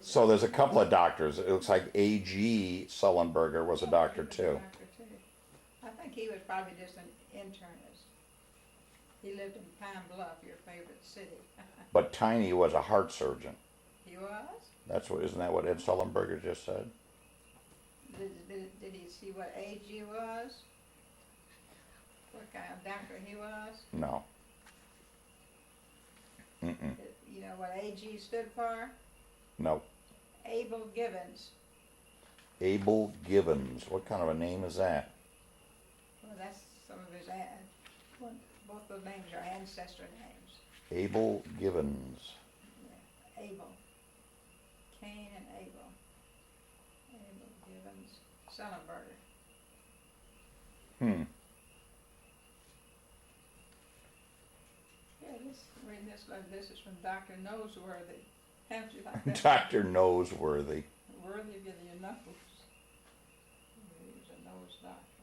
So there's a couple of doctors. It looks like A.G. Sullenberger was a doctor too. I think he was probably just an internist. He lived in Pine Bluff, your favorite city. But Tiny was a heart surgeon. He was? Isn't that what Ed Sullenberger just said? Did he see what age he was? What kind of doctor he was? No. Mm-mm. You know what AG stood for? No. Abel Givens. Abel Givens. What kind of a name is that? Well, that's some of his both those names are ancestor names. Abel Givens. Yeah. Abel. Cain and Abel. Abel Givens. Sullenberger. Yeah, reading this like this is from Dr. Noseworthy. Haven't you like that? Dr. Noseworthy. Worthy of your knuckles. He's a nose doctor.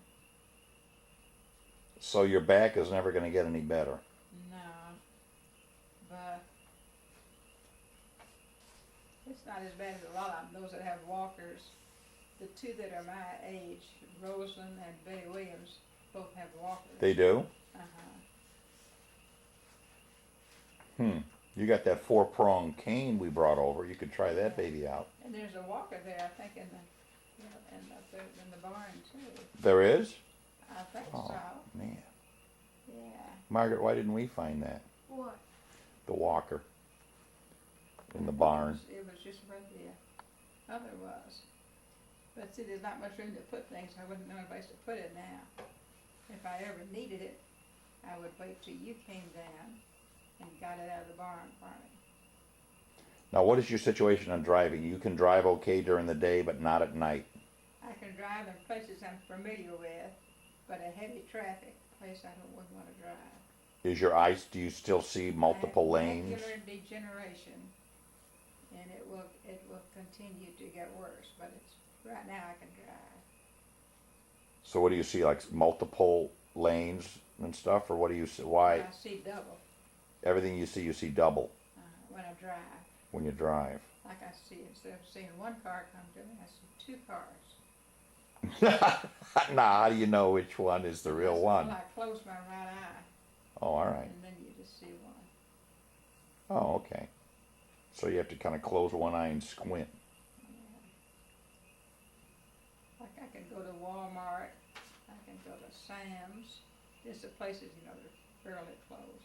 So your back is never going to get any better. No, but it's not as bad as a lot of them. Those that have walkers, the two that are my age, Rosalind and Betty Williams, both have walkers. They do? You got that 4-pronged cane we brought over. You could try that baby out. And there's a walker there, I think, in the barn too. There is? I think Oh, so. man. Yeah. Margaret, why didn't we find that? What? The walker. In the barn. It was just where the other was. But see, there's not much room to put things, so I wouldn't know any place to put it now. If I ever needed it, I would wait till you came down and got it out of the barn for me. Now, what is your situation on driving? You can drive okay during the day, but not at night. I can drive in places I'm familiar with, but a heavy traffic place wouldn't want to drive. Is your eyes, do you still see multiple lanes? Macular degeneration, and it will continue to get worse, but right now I can drive. So what do you see, like multiple lanes and stuff, or what do you see? Why? I see double. Everything you see double when I drive. when you drive. Like I see, instead of seeing one car come to me, I see two cars. Now, how do you know which one is the real one? Well, I close my right eye. Oh, all right. And then you just see one. Oh, okay. So you have to kind of close one eye and squint. Yeah. Like I can go to Walmart, I can go to Sam's, just the places, that are fairly close.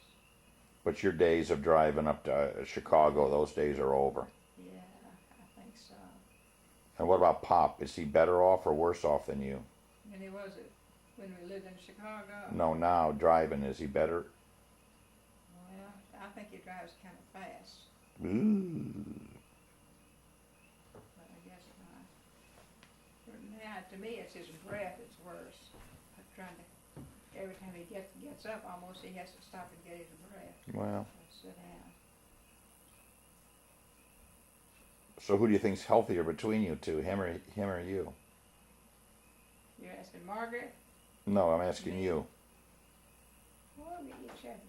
But your days of driving up to Chicago, those days are over. Yeah, I think so. And what about Pop? Is he better off or worse off than you? And he was it when we lived in Chicago? No, now driving, is he better? Well, I think he drives kind of fast. Ooh. But I guess not. But now, to me, it's his breath that's worse. I'm trying to, every time he gets up, almost he has to stop and get his breath. Well. Sit down. So who do you think's healthier between you two, him or you? You're asking Margaret? No, I'm asking you. Well, we each have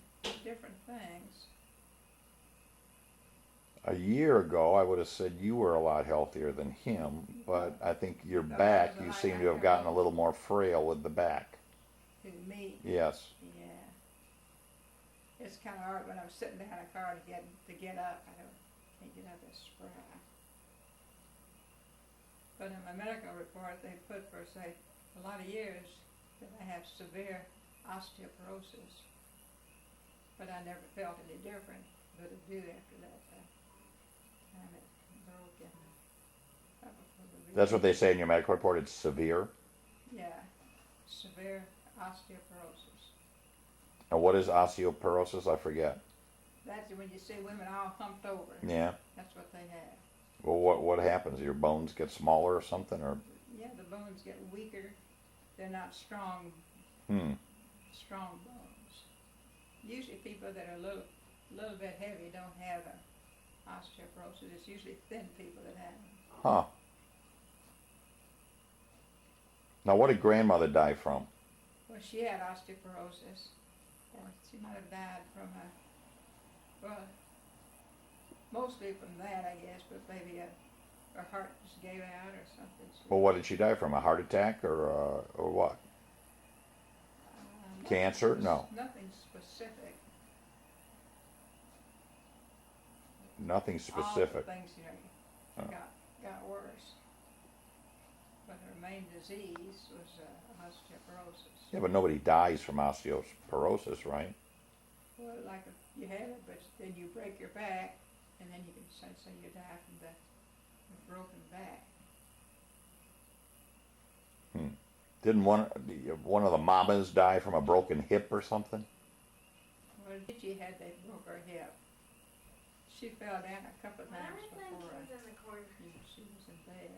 different things. A year ago, I would have said you were a lot healthier than him, but I think your back, you seem to have gotten a little more frail with the back. Who, me? Yes. Yeah. It's kind of hard when I'm sitting behind a car to get up. Can't get up as spry. But in my medical report, they put for, say, a lot of years that I have severe osteoporosis. But I never felt any different, but it do after that time it broke in. That's what they say in your medical report, it's severe? Yeah, severe osteoporosis. And what is osteoporosis? I forget. That's when you see women all humped over. Yeah. That's what they have. Well, what happens? Your bones get smaller or something, or? Yeah, the bones get weaker. They're not strong. Strong bones. Usually, people that are a little bit heavy don't have osteoporosis. It's usually thin people that have it. Huh. Now, what did grandmother die from? Well, she had osteoporosis. Or she might have died from mostly from that, I guess, but maybe her heart just gave out or something. Well, what did she die from? A heart attack or what? Cancer? No. Nothing specific. Nothing All specific. the things, got worse. But her main disease was osteoporosis. Yeah, but nobody dies from osteoporosis, right? Well, like if you have it, but then you break your back, and then you can say you die from the broken back. Didn't one of the mamas die from a broken hip or something? Well, Gigi had that broke her hip. She fell down a couple of times before she was in bed.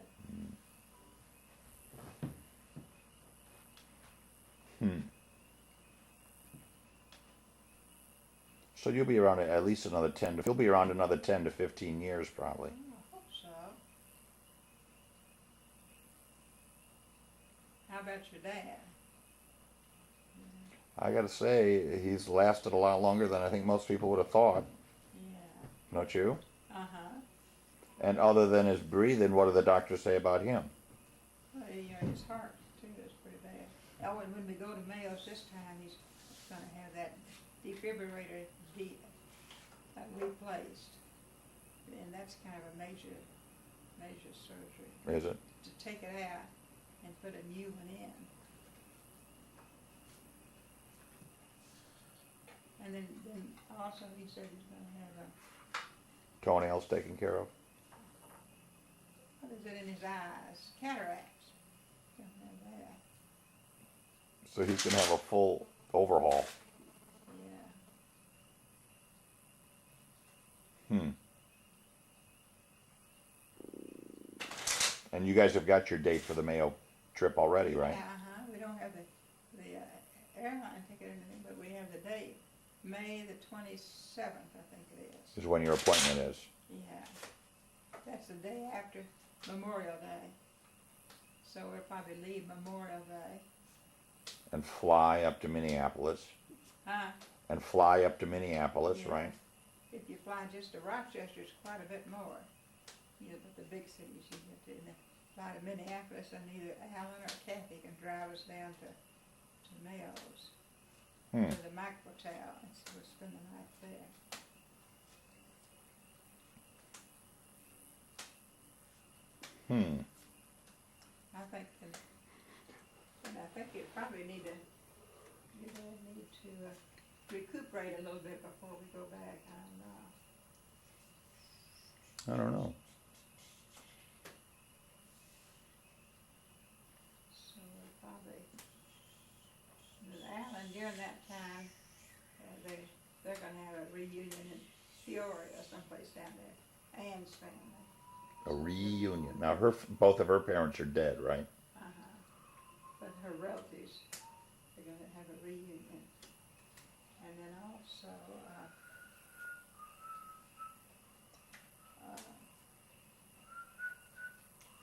So you'll be around at least another you'll be around another 10 to 15 years probably. Oh, I hope so. How about your dad? I gotta say, he's lasted a lot longer than I think most people would have thought. Yeah. Don't you? Uh-huh. And other than his breathing, what do the doctors say about him? Well, his heart, too, is pretty bad. Oh, and when we go to Mayo's this time, he's going to have that defibrillator replaced. And that's kind of a major surgery. Is it? To take it out and put a new one in. And then also he said he's going to have Toenails taken care of? what is it in his eyes? Cataracts. He's going to have that. So he's gonna have a full overhaul. Yeah. And you guys have got your date for the Mayo trip already, right? Yeah, we don't have the airline ticket or anything, but we have the date. May the 27th, I think it is. Is when your appointment is. Yeah. That's the day after Memorial Day. So we'll probably leave Memorial Day. And fly up to Minneapolis. Huh? And fly up to Minneapolis, Yeah. right? If you fly just to Rochester, it's quite a bit more. But the big cities you get to. And then fly to Minneapolis, and either Alan or Kathy can drive us down to Mayo's. To the Microtel, and so we'll spend the night there. I think, and I think you probably need to recuperate a little bit before we go back. I don't know. I don't know. So we'll probably, with Alan during that time, they're going to have a reunion in Peoria, someplace down there. Ann's family. A reunion. Now both of her parents are dead, right? But her relatives are going to have a reunion. And then also,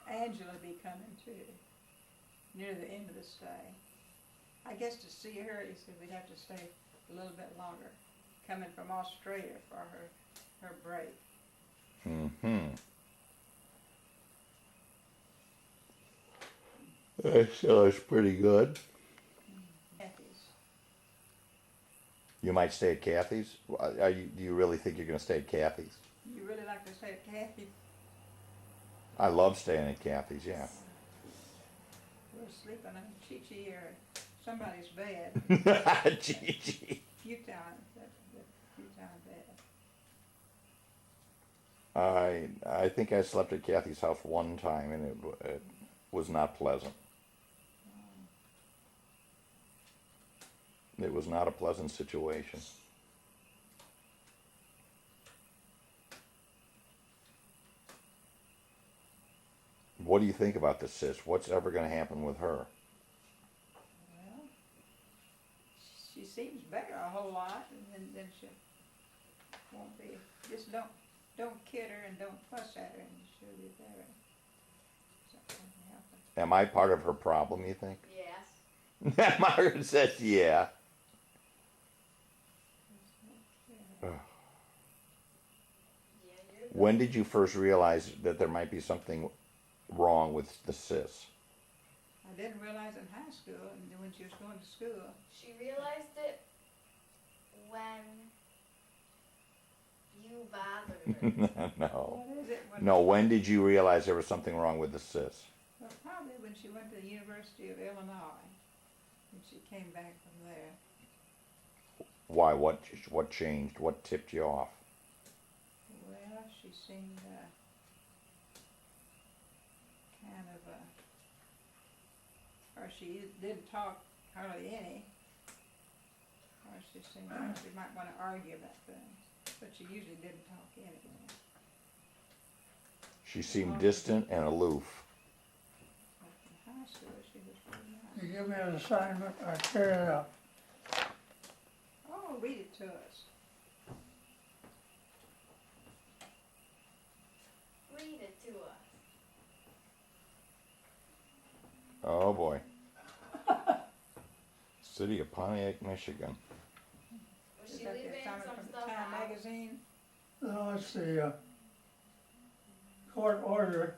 Angela will be coming too, near the end of the stay. I guess to see her, he said we'd have to stay a little bit longer, coming from Australia for her break. That sounds pretty good. Kathy's. You might stay at Kathy's? Do you really think you're going to stay at Kathy's? You really like to stay at Kathy? I love staying at Kathy's, yeah. We're sleeping on Chi-Chi or somebody's bed. Gigi. Futile bed. I think I slept at Kathy's house one time, and it was not pleasant. It was not a pleasant situation. What do you think about the sis? What's ever going to happen with her? Well, she seems better a whole lot, and then she won't be. Just don't kid her and don't fuss at her, and she'll be better. Something will happen. Am I part of her problem, you think? Yes. Margaret says, yeah. Yeah, you're When did you first realize that there might be something wrong with the cyst? I didn't realize in high school, and then when she was going to school. She realized it when you bothered her. No. What is it? No, when did you realize there was something wrong with the cyst? Well, probably when she went to the University of Illinois, and she came back from there. Why? What changed? What tipped you off? Well, she seemed kind of or she didn't talk hardly any, or she seemed like she might want to argue about things, but she usually didn't talk anyway. She seemed distant and aloof. But in high school, she was pretty nice. You give me an assignment, I carry it out. Oh, read it to us. Read it to us. Oh boy. City of Pontiac, Michigan. Was Is she that the leaving assignment some from the stuff Time out? magazine? No, it's the court order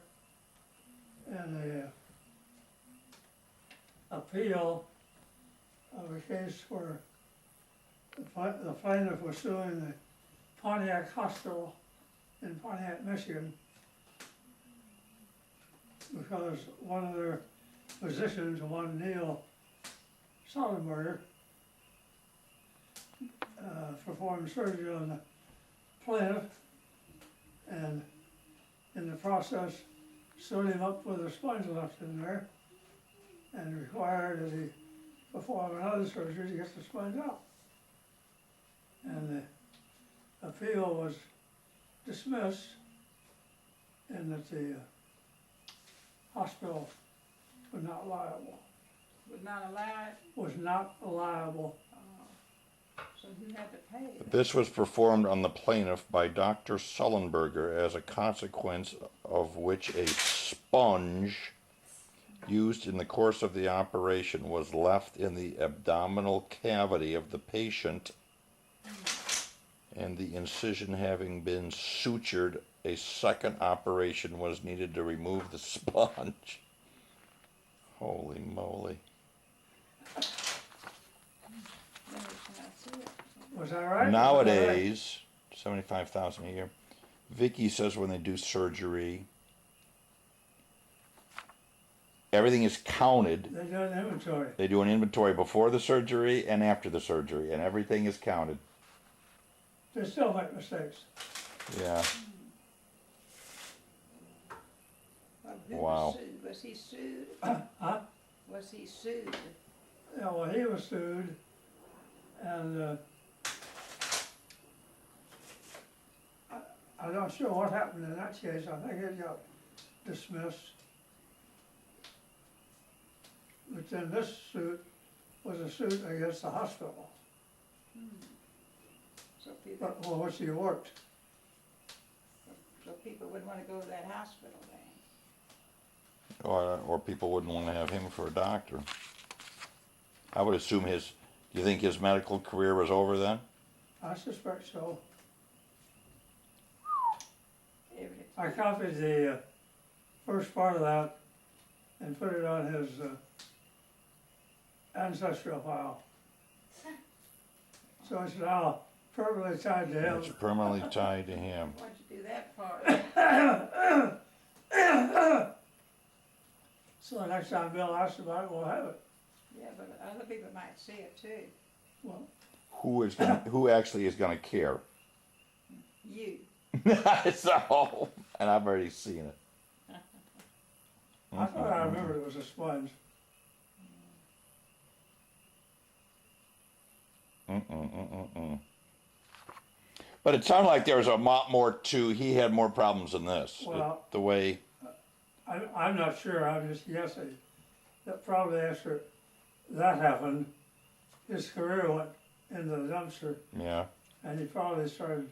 and the appeal of a case where the plaintiff was suing the Pontiac Hospital in Pontiac, Michigan, because one of their physicians, one Neil Sullenberger, performed surgery on the plaintiff, and in the process sewed him up with a sponge left in there, and required that he perform another surgery to get the sponge out. And the appeal was dismissed, and that the hospital was not liable. Was not allowed, Was not liable. so who had to pay it? This was performed on the plaintiff by Dr. Sullenberger, as a consequence of which a sponge used in the course of the operation was left in the abdominal cavity of the patient, and the incision having been sutured, a second operation was needed to remove the sponge. Holy moly. Never shall I see it. Was that right? Nowadays, 75,000 a year. Vicky says when they do surgery, everything is counted. They do an inventory. They do an inventory before the surgery and after the surgery, and everything is counted. They still make mistakes. Yeah. Well, who Wow. was sued? Was he sued? Huh? Was he sued? Yeah, well, he was sued, and I'm not sure what happened in that case. I think it got dismissed. But then this suit was a suit against the hospital, So people, but for which he worked. so people wouldn't want to go to that hospital then. Or people wouldn't want to have him for a doctor. I would assume do you think his medical career was over then? I suspect so. Every, I copied the first part of that and put it on his ancestral file. So it's now permanently tied to him. It's permanently tied to him. why'd you do that part? So next time Bill asks about it, we'll have it. Yeah, but other people might see it too. Well, Who actually is going to care? You. So, and I've already seen it. I thought I remembered it was a sponge. But it sounded like there was a lot more to. He had more problems than this. Well- the way. I'm not sure, I'm just guessing, that probably after that happened, his career went into the dumpster, Yeah. and he probably started